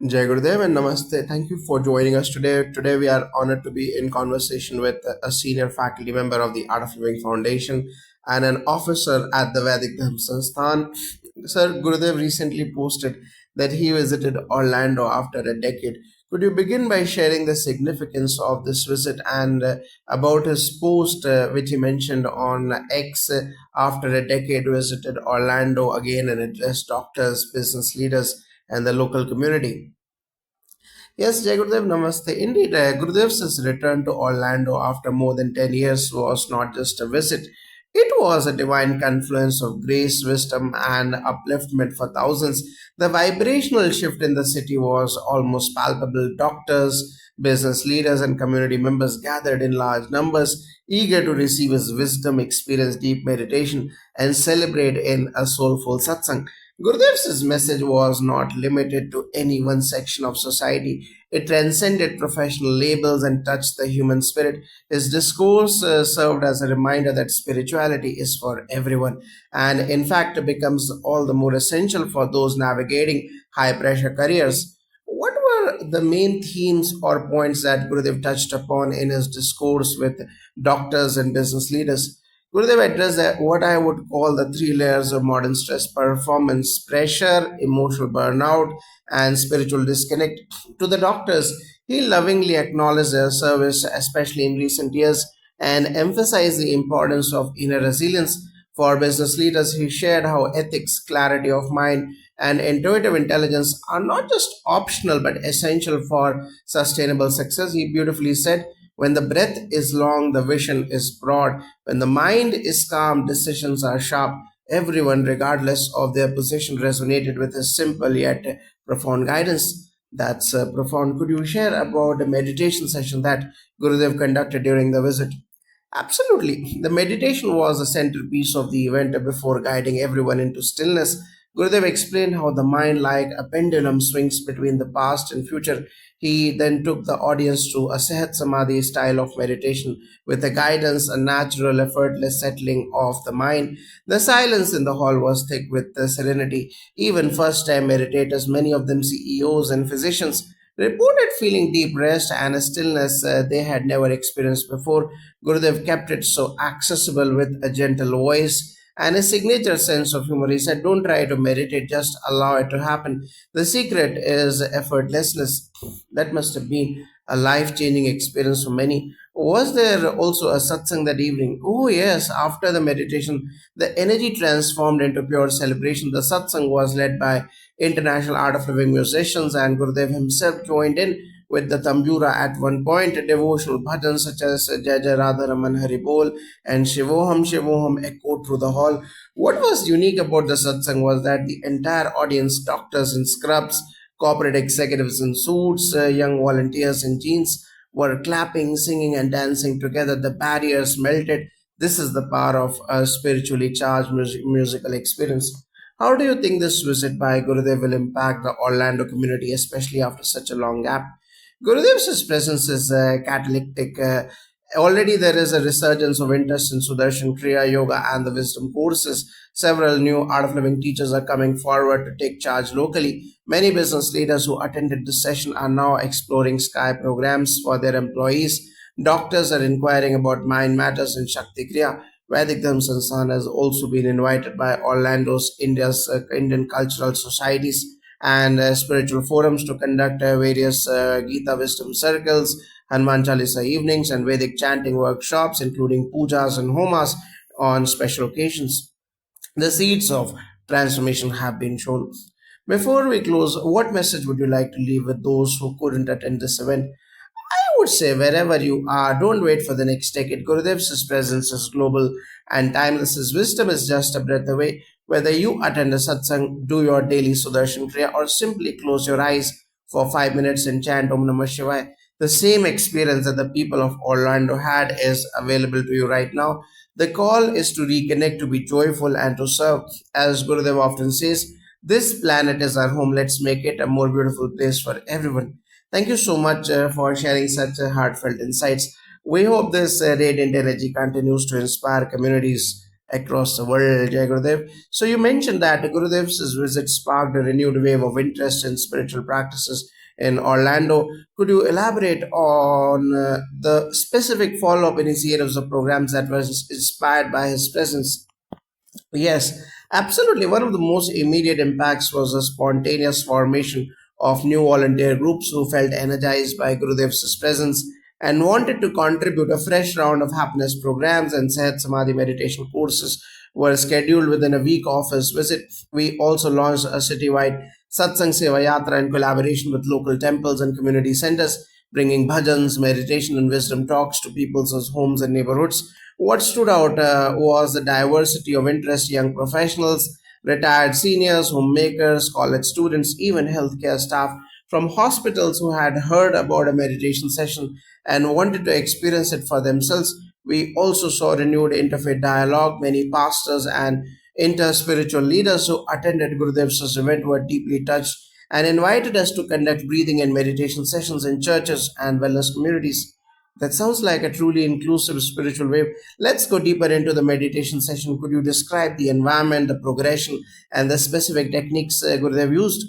Jai Gurudev and Namaste. Thank you for joining us today. Today we are honored to be in conversation with a senior faculty member of the Art of Living Foundation and an officer at the Vedic Dharma Sansthan. Sir Gurudev recently posted that he visited Orlando after a decade. Could you begin by sharing the significance of this visit and about his post, which he mentioned on X after a decade visited Orlando again and addressed doctors, business leaders, and the local community? Yes, Jai Gurudev, Namaste. Indeed, Gurudev's return to Orlando after more than 10 years was not just a visit. It was a divine confluence of grace, wisdom, and upliftment for thousands. The vibrational shift in the city was almost palpable. Doctors, business leaders, and community members gathered in large numbers, eager to receive his wisdom, experience deep meditation, and celebrate in a soulful satsang. Gurudev's message was not limited to any one section of society. It transcended professional labels and touched the human spirit. His discourse served as a reminder that spirituality is for everyone and, in fact, becomes all the more essential for those navigating high pressure careers. What were the main themes or points that Gurudev touched upon in his discourse with doctors and business leaders? Gurudev addressed what I would call the three layers of modern stress: performance pressure, emotional burnout, and spiritual disconnect. To the doctors, he lovingly acknowledged their service, especially in recent years, and emphasized the importance of inner resilience. For business leaders, he shared how ethics, clarity of mind, and intuitive intelligence are not just optional but essential for sustainable success. He beautifully said, when the breath is long, the vision is broad. When the mind is calm, decisions are sharp. Everyone, regardless of their position, resonated with his simple yet profound guidance. That's profound. Could you share about the meditation session that Gurudev conducted during the visit? Absolutely. The meditation was a centerpiece of the event before guiding everyone into stillness. Gurudev explained how the mind, like a pendulum, swings between the past and future. He then took the audience through a Sehat Samadhi style of meditation with a guidance, a natural, effortless settling of the mind. The silence in the hall was thick with the serenity. Even first time meditators, many of them CEOs and physicians, reported feeling deep rest and a stillness they had never experienced before. Gurudev kept it so accessible with a gentle voice and a signature sense of humor. He said, don't try to meditate, just allow it to happen. The secret is effortlessness. That must have been a life changing experience for many. Was there also a satsang that evening? Oh, yes. After the meditation, the energy transformed into pure celebration. The satsang was led by international art of living musicians, and Gurudev himself joined in with the tambura at one point. Devotional bhajans such as Jai Jai Radha Raman Hari Bol and Shivoham Shivoham echoed through the hall. What was unique about the satsang was that the entire audience, doctors in scrubs, corporate executives in suits, young volunteers in jeans, were clapping, singing, and dancing together. The barriers melted. This is the power of a spiritually charged musical experience. How do you think this visit by Gurudev will impact the Orlando community, especially after such a long gap? Gurudev's presence is catalytic. Already there is a resurgence of interest in Sudarshan Kriya Yoga and the wisdom courses. Several new Art of Living teachers are coming forward to take charge locally. Many business leaders who attended this session are now exploring Sky programs for their employees. Doctors are inquiring about mind matters and Shakti Kriya. Vedic Dharma Sansthan has also been invited by Orlando's Indian cultural societies and spiritual forums to conduct various Gita wisdom circles, Hanuman Chalisa evenings, and Vedic chanting workshops, including pujas and homas on special occasions. The seeds of transformation have been shown. Before we close, what message would you like to leave with those who couldn't attend this event? I would say wherever you are, don't wait for the next decade. Gurudev's presence is global and timeless. His wisdom is just a breath away. Whether you attend a satsang, do your daily Sudarshan Kriya, or simply close your eyes for 5 minutes and chant Om Namah Shivaya, the same experience that the people of Orlando had is available to you right now. The call is to reconnect, to be joyful, and to serve. As Gurudev often says, this planet is our home. Let's make it a more beautiful place for everyone. Thank you so much for sharing such heartfelt insights. We hope this radiant energy continues to inspire communities across the world, Jai Gurudev. So you mentioned that Gurudev's visit sparked a renewed wave of interest in spiritual practices in Orlando. Could you elaborate on the specific follow-up initiatives or programs that was inspired by his presence? Yes, absolutely. One of the most immediate impacts was the spontaneous formation of new volunteer groups who felt energized by Gurudev's presence and wanted to contribute. A fresh round of happiness programs and Sehat Samadhi meditation courses were scheduled within a week of his visit. We also launched a citywide Satsang Seva Yatra in collaboration with local temples and community centers, bringing bhajans, meditation, and wisdom talks to people's homes and neighborhoods. What stood out was the diversity of interest: young professionals, retired seniors, homemakers, college students, even healthcare staff from hospitals who had heard about a meditation session and wanted to experience it for themselves. We also saw renewed interfaith dialogue. Many pastors and interspiritual leaders who attended Gurudev's event were deeply touched and invited us to conduct breathing and meditation sessions in churches and wellness communities. That sounds like a truly inclusive spiritual wave. Let's go deeper into the meditation session. Could you describe the environment, the progression, and the specific techniques Gurudev used?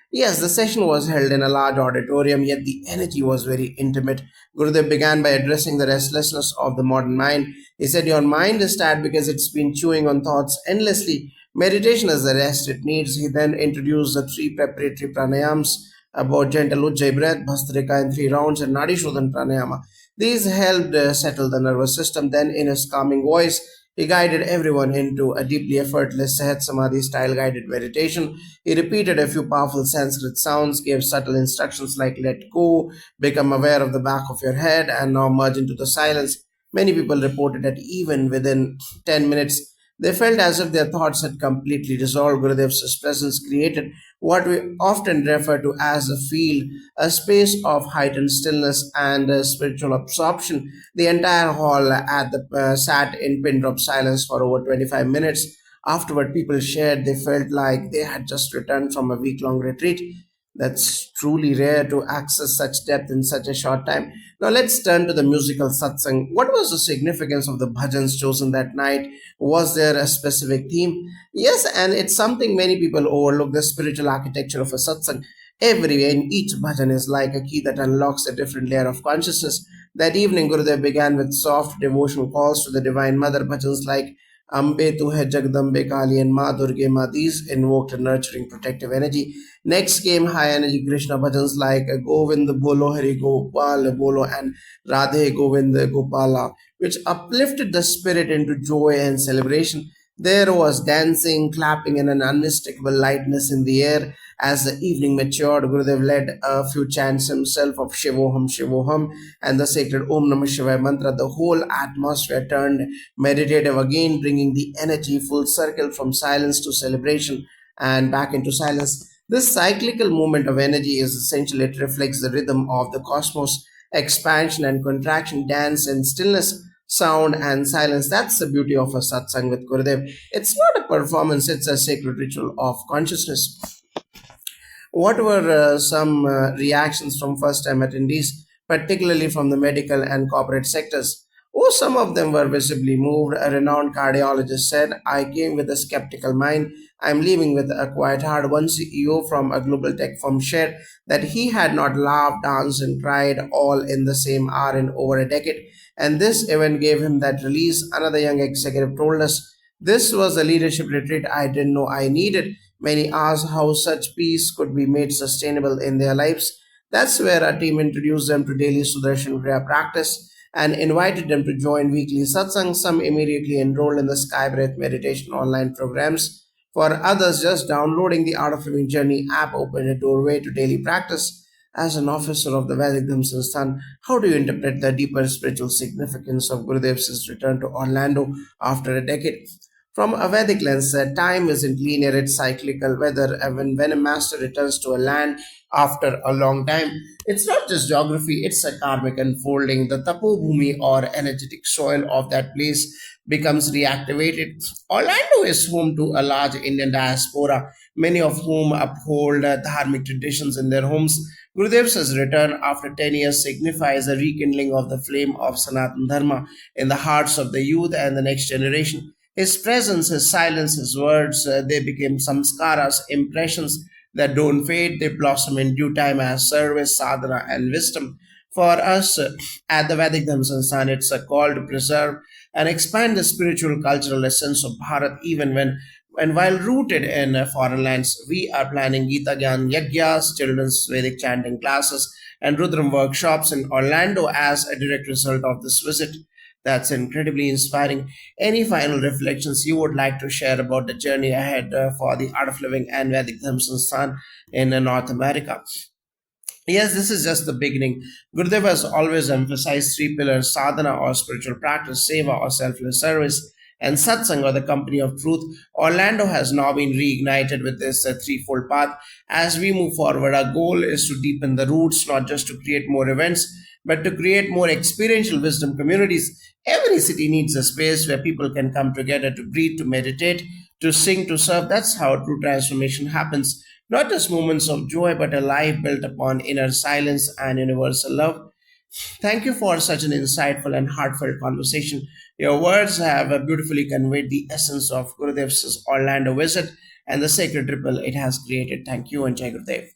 Yes, the session was held in a large auditorium, yet the energy was very intimate. Gurudev began by addressing the restlessness of the modern mind. He said, "Your mind is tired because it's been chewing on thoughts endlessly. Meditation is the rest it needs." He then introduced the three preparatory pranayams about gentle Ujjayi breath, Bhastrika in 3 rounds, and Nadi Shodhan pranayama. These helped settle the nervous system. Then, in his calming voice, he guided everyone into a deeply effortless Sehat Samadhi style guided meditation. He repeated a few powerful Sanskrit sounds, gave subtle instructions like let go, become aware of the back of your head, and now merge into the silence. Many people reported that even within 10 minutes, they felt as if their thoughts had completely dissolved. Gurudev's presence created what we often refer to as a field, a space of heightened stillness and spiritual absorption. The entire hall sat in pin drop silence for over 25 minutes. Afterward, people shared they felt like they had just returned from a week long retreat. That's truly rare to access such depth in such a short time. Now, let's turn to the musical satsang. What was the significance of the bhajans chosen that night? Was there a specific theme? Yes, and it's something many people overlook: the spiritual architecture of a satsang. Every in each bhajan is like a key that unlocks a different layer of consciousness. That evening, Gurudev began with soft devotional calls to the Divine Mother. Bhajans like Ambe Tu Hai Jagdambe Kali and Ma Durge Ma, these invoked a nurturing protective energy. Next came high energy Krishna bhajans like Govind Bolo Hari Gopal Bolo and Radhe Govind Gopala, which uplifted the spirit into joy and celebration. There was dancing, clapping, and an unmistakable lightness in the air. As the evening matured, Gurudev led a few chants himself of Shivoham Shivoham and the sacred Om Namah Shivaya mantra. The whole atmosphere turned meditative again, bringing the energy full circle from silence to celebration and back into silence. This cyclical movement of energy is essential. It reflects the rhythm of the cosmos: expansion and contraction, dance and stillness, sound and silence. That's the beauty of a satsang with Gurudev. It's not a performance, it's a sacred ritual of consciousness. What were some reactions from first time attendees, particularly from the medical and corporate sectors? Oh, some of them were visibly moved. A renowned cardiologist said, "I came with a skeptical mind. I'm leaving with a quiet heart." One CEO from a global tech firm shared that he had not laughed, danced, and cried all in the same hour in over a decade, and this event gave him that release. Another young executive told us, "This was a leadership retreat I didn't know I needed." Many asked how such peace could be made sustainable in their lives. That's where our team introduced them to daily Sudarshan Kriya practice and invited them to join weekly satsang. Some immediately enrolled in the Sky Breath meditation online programs. For others, just downloading the Art of Living Journey app opened a doorway to daily practice. As an officer of the Vedic Dhamma Sansthan, how do you interpret the deeper spiritual significance of Gurudev's return to Orlando after a decade? From a Vedic lens, time isn't linear, it's cyclical. When a master returns to a land after a long time, it's not just geography, it's a karmic unfolding. The Tapo Bhumi or energetic soil of that place becomes reactivated. Orlando is home to a large Indian diaspora, many of whom uphold dharmic traditions in their homes. Gurudev's return after 10 years signifies a rekindling of the flame of Sanatan Dharma in the hearts of the youth and the next generation. His presence, his silence, his words, they became samskaras, impressions that don't fade. They blossom in due time as service, sadhana, and wisdom. For us at the Vedic Dhamma Sansthan, it's a call to preserve and expand the spiritual cultural essence of Bharat, even when while rooted in foreign lands. We are planning Gita Gyan Yagyas, children's Vedic chanting classes, and Rudram workshops in Orlando as a direct result of this visit. That's incredibly inspiring. Any final reflections you would like to share about the journey ahead for the Art of Living and Vedic Dhamma Sansthan in North America? Yes, this is just the beginning. Gurudev has always emphasized three pillars: sadhana or spiritual practice, seva or selfless service, and satsang or the company of truth. Orlando has now been reignited with this threefold path. As we move forward, our goal is to deepen the roots, not just to create more events, but to create more experiential wisdom communities. Every city needs a space where people can come together to breathe, to meditate, to sing, to serve. That's how true transformation happens. Not just moments of joy, but a life built upon inner silence and universal love. Thank you for such an insightful and heartfelt conversation. Your words have beautifully conveyed the essence of Gurudev's Orlando visit and the sacred ripple it has created. Thank you and Jai Gurudev.